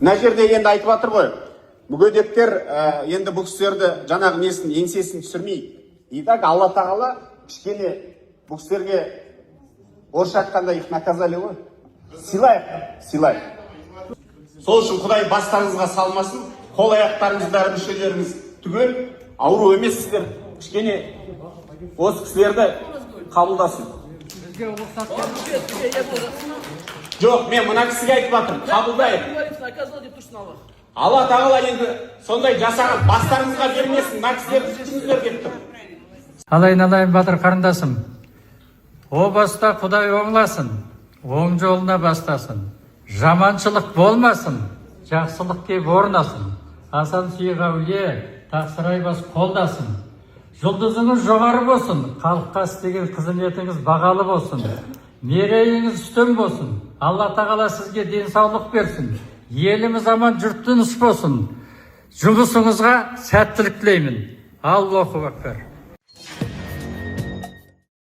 Мына жерде енді айтып жатыр ғой. Мүгедектер енді бұл кісілерді жаңағы несін еңсесін түсірмей. Итак, Алла Тағала кішкене бұл кісілерге орысша айтқанда их наказали ғой. Сыйлайық. Сол үшін Құдай бастарыңызға салмасын, қол аяқтарыңыз бәрі мүшелеріңіз түгел, ауру емессіздер. Кішкене осы кісілерді қабылдасын. Жоқ, мен мына кісіге айтып жатырмын, қабылдайық. Алла Тағала енді сондай жасаған, бастарыңызға бермесін, мына кісілерді түшіңіздер деп тұр. Алайын батыр қарындасым, о баста Құдай оңласын, оң жолына бастасын, жаманшылық болмасын, жақсылық кеп орнасын, асан сүйек әулие, тақсырай бас қолдасын, жұлдызыңыз жоғары болсын, халыққа істеген қызметіңіз бағалы болсын, мерейіңіз үстем болсын, Алла Тағала сізге денсаулық берсін, еліміз аман жұрт тыныш болсын, жұмысыңызға сәттілік тілеймін. Аллаху акбар.